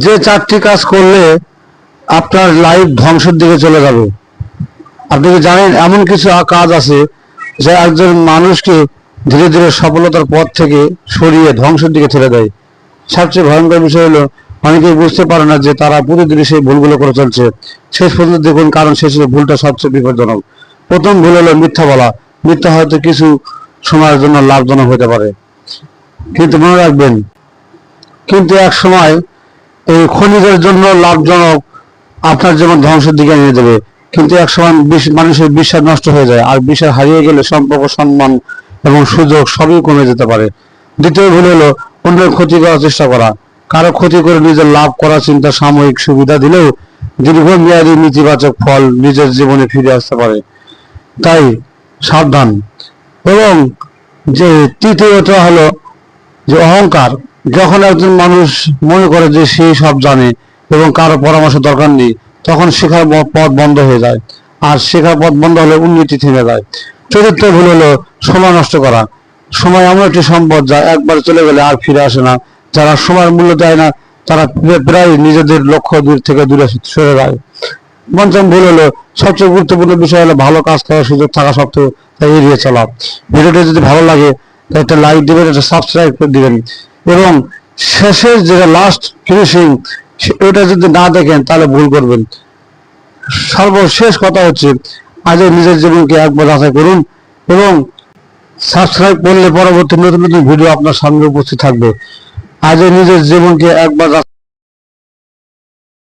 যে চারটি কাজ করলে আপনার লাইফ ধ্বংসের দিকে চলে যাবে। আপনি কি জানেন এমন কিছু কাজ আছে যা একজন মানুষকে ধীরে ধীরে সফলতার পথ থেকে সরিয়ে ধ্বংসের দিকে ঠেলে দেয়। সবচেয়ে ভয়ঙ্কর বিষয় হলো অনেকেই বুঝতে পারে না যে তারা প্রতিদিন সেই ভুলগুলো করে চলছে। শেষ পর্যন্ত দেখুন, কারণ শেষে ভুলটা সবচেয়ে বিপজ্জনক। প্রথম ভুল হলো মিথ্যা বলা। মিথ্যা হয়তো কিছু সময়ের জন্য লাভজনক হতে পারে, কিন্তু মনে রাখবেন, কিন্তু এক সময় এই ক্ষণিকের জন্য লাভজনক আপনার যেমন ধ্বংসের দিকে নিয়ে দেবে। কিন্তু এক সময় মানুষের বিশ্বাস নষ্ট হয়ে যায়, আর বিশ্বাস হারিয়ে গেলে সম্পর্ক, সম্মান এবং সুযোগ সবই কমে যেতে পারে। দ্বিতীয় ভুল হলো অন্যের ক্ষতি করার চেষ্টা করা। কারো ক্ষতি করে নিজের লাভ করার চিন্তা সাময়িক সুবিধা দিলেও দীর্ঘমেয়াদী নেতিবাচক ফল নিজের জীবনে ফিরে আসতে পারে। তাই সাবধান। এবং যে তৃতীয়টা হলো যে অহংকার। যখন একজন মানুষ মনে করে যে সে সব জানে এবং কারো পরামর্শ দরকার নেই, তখন শেখার পথ বন্ধ হয়ে যায়, আর শেখার পথ বন্ধ হলে উন্নতি থেমে যায়। চতুর্থ ভুল হলো সময় নষ্ট করা। সময় এমন একটি সম্পদ যা একবার চলে গেলে আর ফিরে আসে না। যারা সময়ের মূল্য দেয় না তারা প্রায় নিজেদের লক্ষ্য দূর থেকে দূরে সরে যায়। পঞ্চম ভুল হলো সবচেয়ে গুরুত্বপূর্ণ বিষয় হলো ভালো কাজ করার সুযোগ থাকা সত্ত্বেও তা এড়িয়ে চলা। ভিডিওটি যদি ভালো লাগে তাহলে একটা লাইক দিবেন, একটা সাবস্ক্রাইব করে দিবেন, এবং শেষের যেটা লাস্ট ফিনিশিং ওটা যদি না দেখেন তাহলে ভুল করবেন। সর্বশেষ কথা হচ্ছে, আজও নিজের জীবনকে একবার যাচাই করুন এবং সাবস্ক্রাইব করলে পরবর্তী নতুন নতুন ভিডিও আপনার সামনে উপস্থিত থাকবে। আজও নিজের জীবনকে একবার